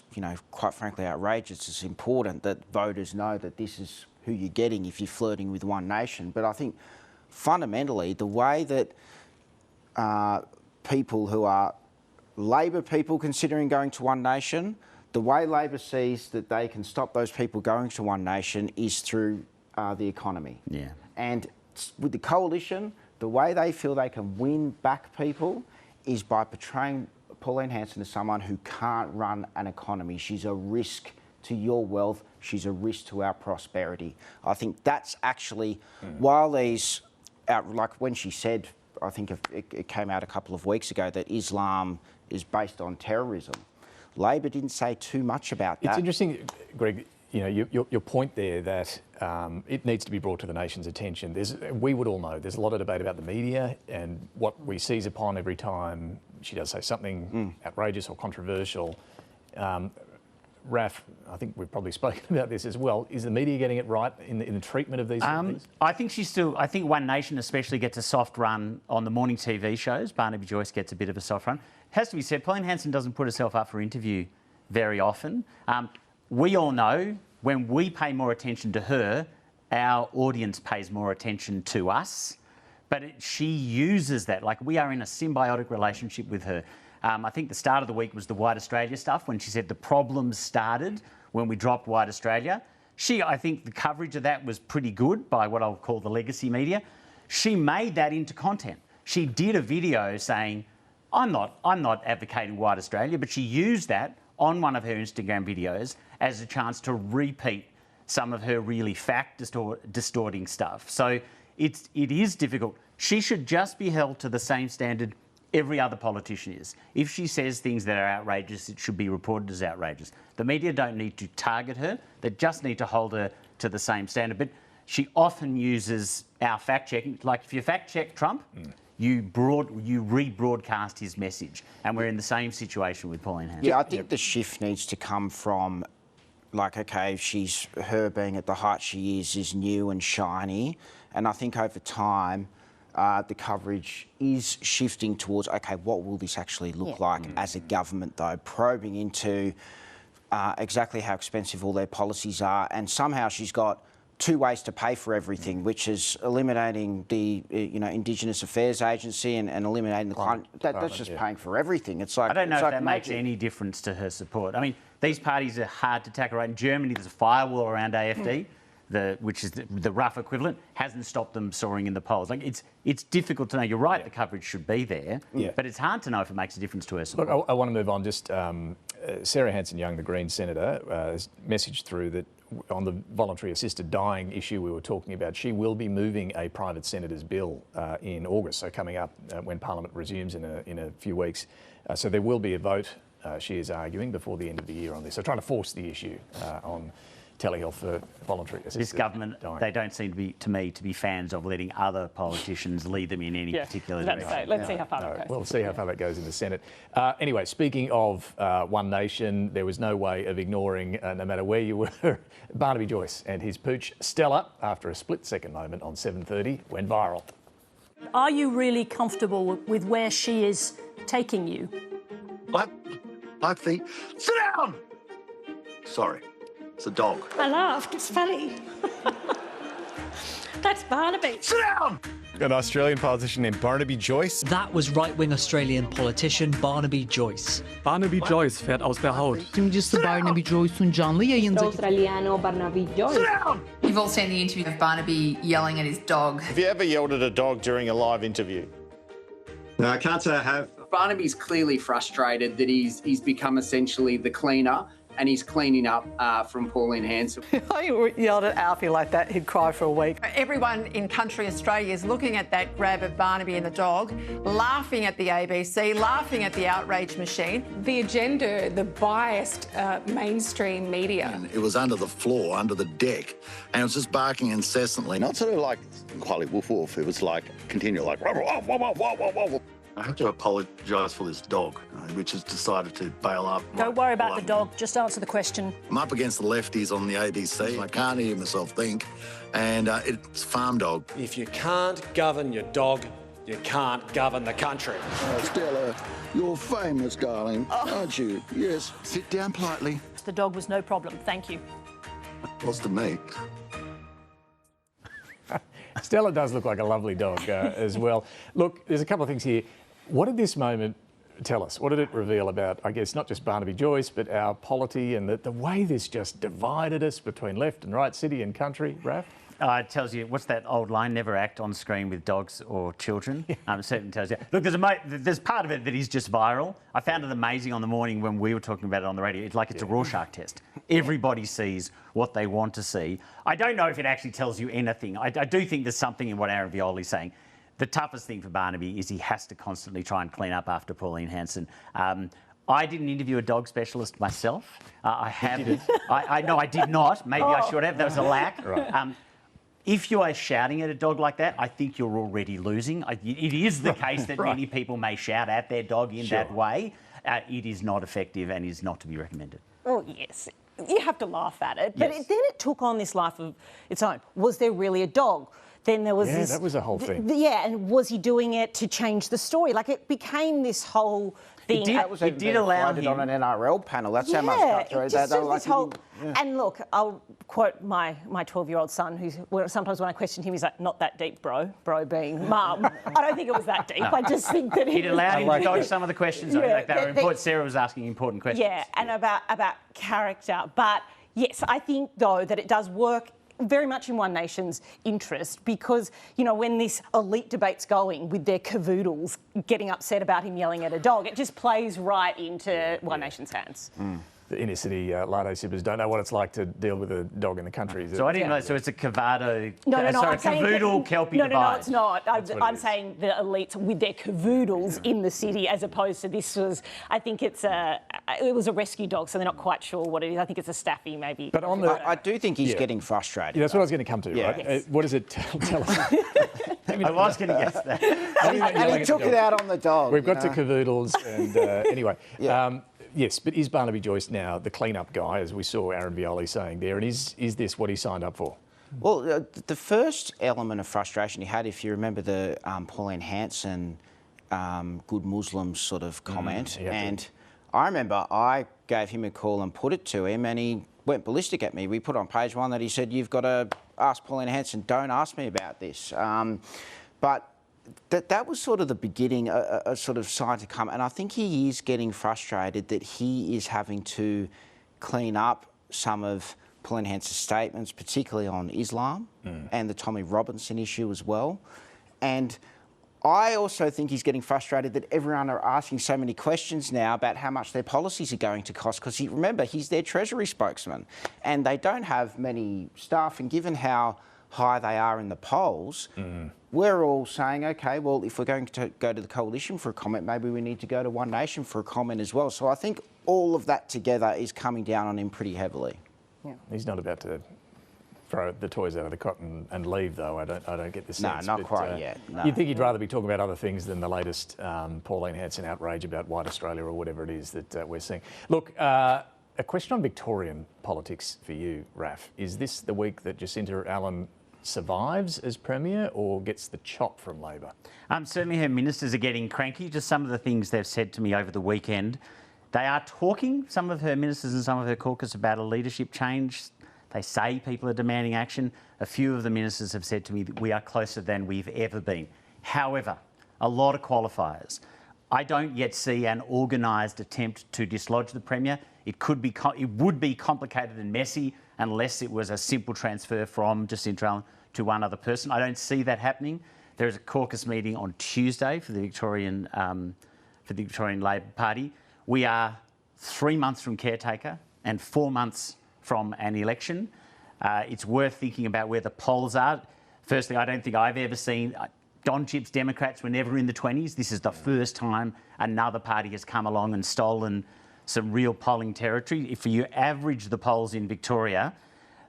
quite frankly outrageous, it's important that voters know that this is who you're getting if you're flirting with one nation. But I think fundamentally the way that people who are Labor people considering going to one nation, the way Labor sees that they can stop those people going to one nation is through the economy. Yeah. And with the coalition, the way they feel they can win back people is by portraying Pauline Hanson as someone who can't run an economy. She's a risk to your wealth. She's a risk to our prosperity. I think that's actually, while these, like when she said, I think it came out a couple of weeks ago, that Islam is based on terrorism. Labor didn't say too much about that. It's interesting, Greg, your point there that it needs to be brought to the nation's attention. We would all know there's a lot of debate about the media and what we seize upon every time she does say something outrageous or controversial. Raf, I think we've probably spoken about this as well. Is the media getting it right in the treatment of these things? I think One Nation especially gets a soft run on the morning TV shows. Barnaby Joyce gets a bit of a soft run. It has to be said, Pauline Hanson doesn't put herself up for interview very often. We all know when we pay more attention to her, our audience pays more attention to us. But she uses that. We are in a symbiotic relationship with her. I think the start of the week was the White Australia stuff, when she said the problems started when we dropped White Australia. I think the coverage of that was pretty good by what I'll call the legacy media. She made that into content. She did a video saying, I'm not advocating White Australia, but she used that on one of her Instagram videos as a chance to repeat some of her really fact-distorting stuff. So it is difficult. She should just be held to the same standard every other politician is. If she says things that are outrageous, it should be reported as outrageous. The media don't need to target her. They just need to hold her to the same standard. But she often uses our fact-checking. If you fact-check Trump, you rebroadcast his message. And we're in the same situation with Pauline Hanson. Yeah, I think the shift needs to come from, okay, her being at the height she is new and shiny. And I think over time, the coverage is shifting towards, OK, what will this actually look like as a government, though, probing into exactly how expensive all their policies are. And somehow she's got two ways to pay for everything, which is eliminating the Indigenous Affairs Agency and eliminating the climate. That's just paying for everything. It's like I don't know if like that makes any difference to her support. I mean, these parties are hard to tackle. Right? In Germany, there's a firewall around AfD, which is the rough equivalent, hasn't stopped them soaring in the polls. Like it's difficult to know. You're right, the coverage should be there, but it's hard to know if it makes a difference to her support. Look, I want to move on. Just Sarah Hanson-Young, the Green senator, has messaged through that on the voluntary assisted dying issue we were talking about, she will be moving a private senator's bill in August, so coming up when Parliament resumes in a few weeks. So there will be a vote, she is arguing, before the end of the year on this. So trying to force the issue on telehealth for voluntary assisted This government, dying. they don't seem to be fans of letting other politicians lead them in any particular direction. Let's see how far that goes. We'll see how far that goes in the Senate. Anyway, speaking of One Nation, there was no way of ignoring, no matter where you were, Barnaby Joyce and his pooch Stella, after a split-second moment on 7:30, went viral. Are you really comfortable with where she is taking you? I think... Sit down! Sorry. It's a dog. I laughed. It's funny. That's Barnaby. Sit down! An Australian politician named Barnaby Joyce. That was right-wing Australian politician Barnaby Joyce. Barnaby Joyce fährt aus der Haut. Birincisi Barnaby Joyce'un canlı yayında. Australiano Barnaby Joyce. You've all seen the interview of Barnaby yelling at his dog. Have you ever yelled at a dog during a live interview? No, I can't say I have. Barnaby's clearly frustrated that he's become essentially the cleaner, and he's cleaning up from Pauline Hanson. I yelled at Alfie like that, he'd cry for a week. Everyone in country Australia is looking at that grab of Barnaby and the dog, laughing at the ABC, laughing at the outrage machine. The agenda, the biased mainstream media. And it was under the floor, under the deck, and it was just barking incessantly. Not sort of like quietly woof woof, it was like continual, like woof woof woof woof woof woof. I have to apologise for this dog, which has decided to bail up. Don't worry about the dog, just answer the question. I'm up against the lefties on the ABC. I can't hear myself think, and it's farm dog. If you can't govern your dog, you can't govern the country. Oh, Stella, you're famous, darling, aren't you? Yes. Sit down politely. The dog was no problem, thank you. What's to me? Stella does look like a lovely dog as well. Look, there's a couple of things here. What did this moment tell us? What did it reveal about, I guess, not just Barnaby Joyce, but our polity and the way this just divided us between left and right, city and country, Raph? It tells you, what's that old line, never act on screen with dogs or children. It certainly tells you. Look, there's part of it that is just viral. I found it amazing on the morning when we were talking about it on the radio. It's like it's a Rorschach test. Everybody sees what they want to see. I don't know if it actually tells you anything. I do think there's something in what Aaron Violi's saying. The toughest thing for Barnaby is he has to constantly try and clean up after Pauline Hanson. I didn't interview a dog specialist myself. I have. I did not. Maybe I should have. There was a lack. Right. If you are shouting at a dog like that, I think you're already losing. It is the case that many people may shout at their dog in that way. It is not effective and is not to be recommended. Well, yes, you have to laugh at it. But then it took on this life of its own. Was there really a dog? Then there was this... that was a whole thing. And was he doing it to change the story? Like, it became this whole thing. It did allow him on an NRL panel. That's how much got through. And look, I'll quote my 12-year-old son, sometimes when I question him, he's like, not that deep, bro being mum. I don't think it was that deep. No. I just think that it allowed him to dodge some of the questions. I think they were important. Sarah was asking important questions. Yeah, and about character. But yes, I think, though, that it does work very much in One Nation's interest because, you know, when this elite debate's going with their cavoodles getting upset about him yelling at a dog, it just plays right into One Nation's hands. The inner city latte sippers don't know what it's like to deal with a dog in the country. So I didn't know. So it's a cavado. No. Cavoodle Kelpie divide. No, it's not. I'm saying the elites with their cavoodles in the city, as opposed to this was. I think it was a rescue dog, so they're not quite sure what it is. I think it's a staffy, maybe. But I do think he's getting frustrated. Yeah, that's what I was going to come to. Right? Yes. What does it tell us? I was going to guess that. And he took it out on the dog. We've got to cavoodles, and anyway. Yes, but is Barnaby Joyce now the clean-up guy, as we saw Aaron Violi saying there, and is this what he signed up for? Well, the first element of frustration he had, if you remember the Pauline Hanson good Muslims sort of comment, and I remember I gave him a call and put it to him, and he went ballistic at me. We put on page 1 that he said, "You've got to ask Pauline Hanson, don't ask me about this." But that was sort of the beginning, a sort of sign to come, and I think he is getting frustrated that he is having to clean up some of Pauline Hanson's statements, particularly on Islam and the Tommy Robinson issue as well. And I also think he's getting frustrated that everyone are asking so many questions now about how much their policies are going to cost, because remember, he's their Treasury spokesman and they don't have many staff, and given how high they are in the polls, we're all saying, OK, well, if we're going to go to the Coalition for a comment, maybe we need to go to One Nation for a comment as well. So I think all of that together is coming down on him pretty heavily. Yeah. He's not about to throw the toys out of the cotton and leave, though. I don't get the sense. No, not quite yet. No. You'd think he'd rather be talking about other things than the latest Pauline Hanson outrage about white Australia or whatever it is that we're seeing. Look, a question on Victorian politics for you, Raf. Is this the week that Jacinta Allen survives as Premier or gets the chop from Labor? Certainly her ministers are getting cranky. Just some of the things they've said to me over the weekend. They are talking, some of her ministers and some of her caucus, about a leadership change. They say people are demanding action. A few of the ministers have said to me that we are closer than we've ever been. However, a lot of qualifiers. I don't yet see an organised attempt to dislodge the Premier. It would be complicated and messy unless it was a simple transfer from Jacinta Allen to one other person. I don't see that happening. There is a caucus meeting on Tuesday for the Victorian Labor Party. We are 3 months from caretaker and 4 months from an election. It's worth thinking about where the polls are. Firstly, I don't think I've ever seen Don Chipp's Democrats were never in the 20s. This is the first time another party has come along and stolen some real polling territory. If you average the polls in Victoria,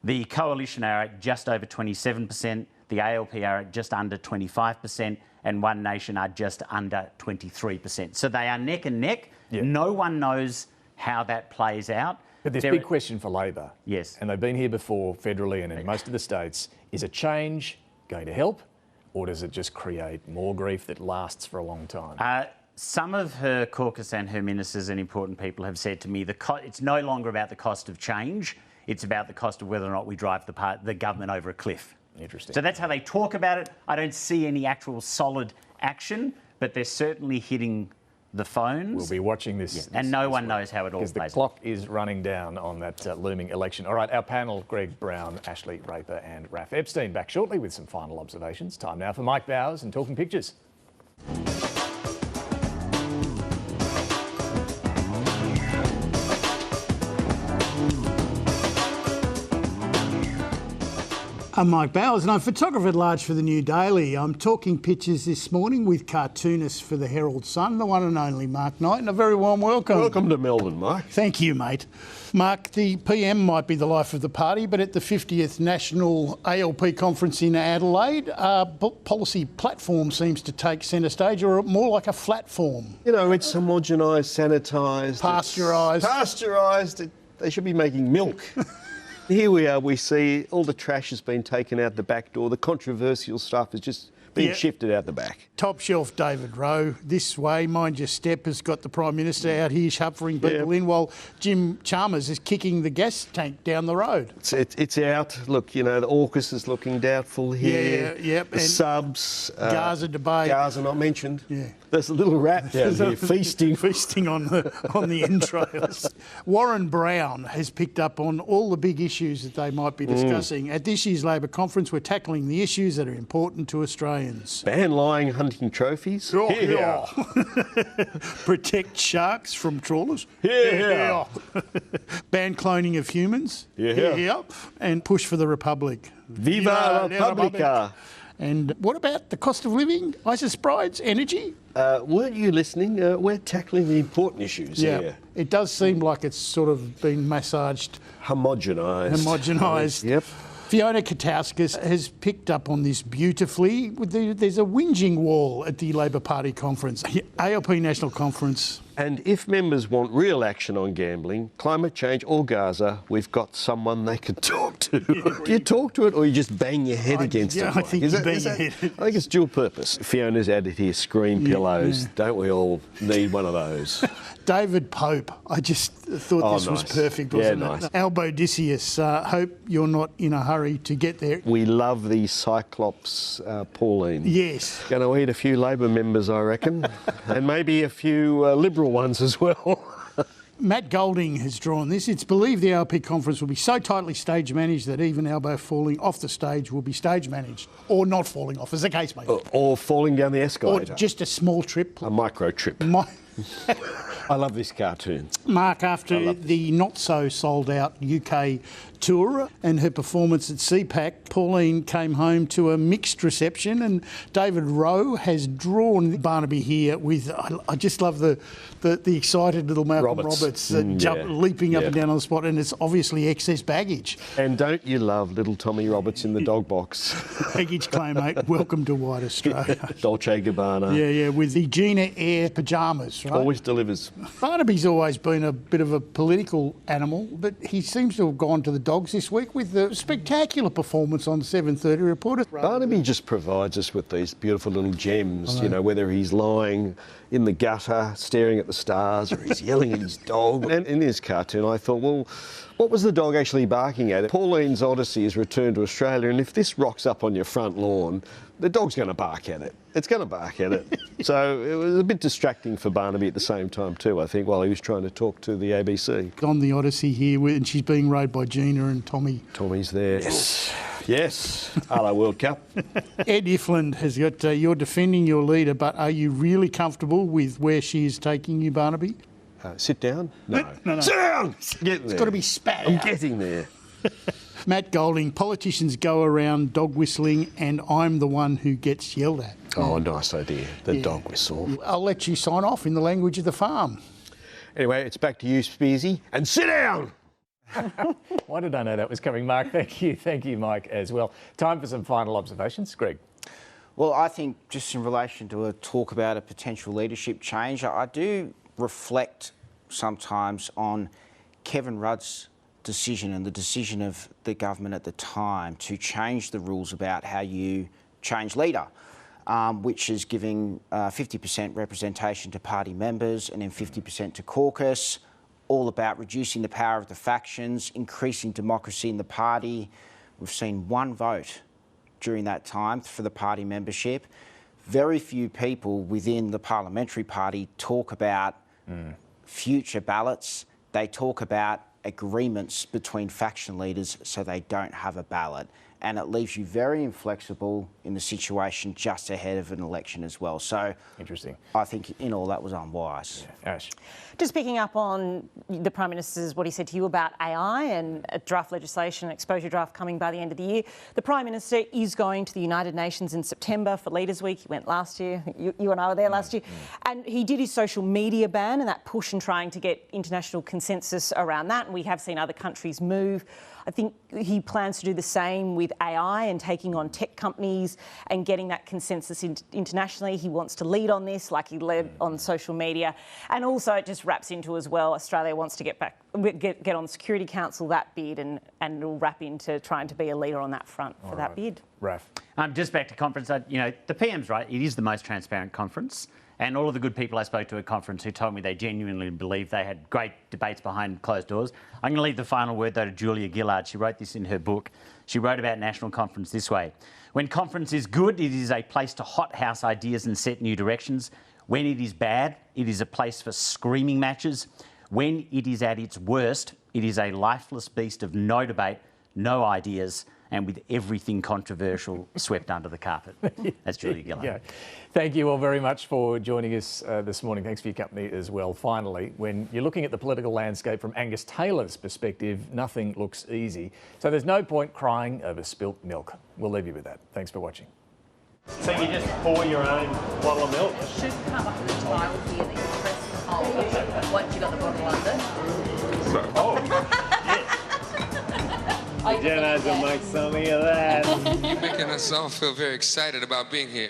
the Coalition are at just over 27%, the ALP are at just under 25%, and One Nation are just under 23%. So they are neck and neck. Yeah. No one knows how that plays out. But there's a big question for Labor. Yes. And they've been here before federally and in most of the states. Is a change going to help, or does it just create more grief that lasts for a long time? Some of her caucus and her ministers and important people have said to me it's no longer about the cost of change. It's about the cost of whether or not we drive the government over a cliff. Interesting. So that's how they talk about it. I don't see any actual solid action, but they're certainly hitting the phones. We'll be watching this. And no one knows how it all plays out. Because the clock is running down on that looming election. All right, our panel, Greg, Brown, Ashleigh Raper and Rafael Epstein, back shortly with some final observations. Time now for Mike Bowers and Talking Pictures. I'm Mike Bowers and I'm photographer at large for the New Daily. I'm talking pictures this morning with cartoonist for the Herald Sun, the one and only Mark Knight, and a very warm welcome. Welcome to Melbourne, Mike. Thank you, mate. Mark, the PM might be the life of the party, but at the 50th National ALP Conference in Adelaide, policy platform seems to take centre stage, or more like a flat form. You know, it's homogenised, sanitised. Pasteurised. Pasteurised. They should be making milk. Here we are, we see all the trash has been taken out the back door. The controversial stuff is just being shifted out the back. Top shelf David Rowe this way. Mind your step has got the Prime Minister out here shuffling people in, while Jim Chalmers is kicking the gas tank down the road. It's out. Look, you know, the AUKUS is looking doubtful here. The and subs. Gaza debate. Gaza not mentioned. There's a little rat down here feasting. Feasting on the entrails. Warren Brown has picked up on all the big issues that they might be discussing. At this year's Labor conference, we're tackling the issues that are important to Australians. Ban lying hunting trophies. Protect sharks from trawlers. Ban cloning of humans. And push for the Republic. Viva la Republica. And what about the cost of living, ISIS brides, energy? Weren't you listening? We're tackling the important issues here. It does seem like it's sort of been massaged. Homogenised. Yep. Fiona Katauskas has picked up on this beautifully. There's a whinging wall at the Labor Party conference, ALP National Conference, And if members want real action on gambling, climate change or Gaza, we've got someone they can talk to. Do you talk to it or you just bang your head against it? I think you bang your head. I think it's dual purpose. Fiona's added here screen pillows. Don't we all need one of those? David Pope, I just thought this was perfect, wasn't it? Albo Odysseus, hope you're not in a hurry to get there. We love the Cyclops, Pauline. Yes. Going to eat a few Labor members, I reckon, and maybe a few Liberal ones as well. Matt Golding has drawn this. It's believed the ALP conference will be so tightly stage managed that even Albo falling off the stage will be stage managed, or not falling off, as the case may be. Or falling down the escalator. Or just a small trip. A micro trip. I love this cartoon. Mark, after the not-so-sold-out UK tour and her performance at CPAC, Pauline came home to a mixed reception, and David Rowe has drawn Barnaby here with, I just love the excited little Malcolm Roberts leaping up and down on the spot, and it's obviously excess baggage. And don't you love little Tommy Roberts in the dog box? Baggage claim, mate. Welcome to White Australia. Dolce & Gabbana. Yeah, with the Gina Air pyjamas, right? Always delivers. Barnaby's always been a bit of a political animal, but he seems to have gone to the dogs this week with the spectacular performance on 7:30 Reporter. Barnaby just provides us with these beautiful little gems, you know, whether he's lying in the gutter staring at the stars or he's yelling at his dog. And in this cartoon I thought, well, what was the dog actually barking at? Pauline's Odyssey has returned to Australia, and if this rocks up on your front lawn, the dog's going to bark at it. It's going to bark at it. So it was a bit distracting for Barnaby at the same time too, I think, while he was trying to talk to the ABC. On the Odyssey here, and she's being rowed by Gina and Tommy. Tommy's there. Yes. Hello, World Cup. Ed Ifland has got, you're defending your leader, but are you really comfortable with where she is taking you, Barnaby? Sit down? No. Sit down! It's got to be spat I'm out. getting there. Matt Golding, politicians go around dog whistling and I'm the one who gets yelled at. Oh, nice idea, the dog whistle. I'll let you sign off in the language of the farm. Anyway, it's back to you, Spearsy, and sit down! Why did I know that was coming, Mark? Thank you, Mike, as well. Time for some final observations. Greg. Well, I think just in relation to a talk about a potential leadership change, I do reflect sometimes on Kevin Rudd's decision and the decision of the government at the time to change the rules about how you change leader, which is giving 50% representation to party members and then 50% to caucus, all about reducing the power of the factions, increasing democracy in the party. We've seen one vote during that time for the party membership. Very few people within the parliamentary party talk about future ballots. They talk about agreements between faction leaders so they don't have a ballot. And it leaves you very inflexible in the situation just ahead of an election as well. So interesting. I think in all that was unwise. Yeah. Ash. Just picking up on the Prime Minister's, what he said to you about AI and a draft legislation, exposure draft coming by the end of the year. The Prime Minister is going to the United Nations in September for Leaders Week. He went last year. You and I were there last year. And he did his social media ban and that push in trying to get international consensus around that. And we have seen other countries move. I think he plans to do the same with AI and taking on tech companies and getting that consensus internationally. He wants to lead on this like he led on social media. And also it just wraps into as well, Australia wants to get on the Security Council, that bid, and it'll wrap into trying to be a leader on that front for that bid. Raf. Just back to conference, the PM's right, it is the most transparent conference. And all of the good people I spoke to at conference who told me they genuinely believe they had great debates behind closed doors. I'm going to leave the final word, though, to Julia Gillard. She wrote this in her book. She wrote about National Conference this way. When conference is good, it is a place to hothouse ideas and set new directions. When it is bad, it is a place for screaming matches. When it is at its worst, it is a lifeless beast of no debate, no ideas, and with everything controversial swept under the carpet. That's Julia Gillard. Yeah. Thank you all very much for joining us this morning. Thanks for your company as well. Finally, when you're looking at the political landscape from Angus Taylor's perspective, nothing looks easy. So there's no point crying over spilt milk. We'll leave you with that. Thanks for watching. So you just pour your own bottle of milk? It should come up with a tile here that you press and hold once you've got the bottle under. Oh, yes. Jenna to make something of that. Making us all feel very excited about being here.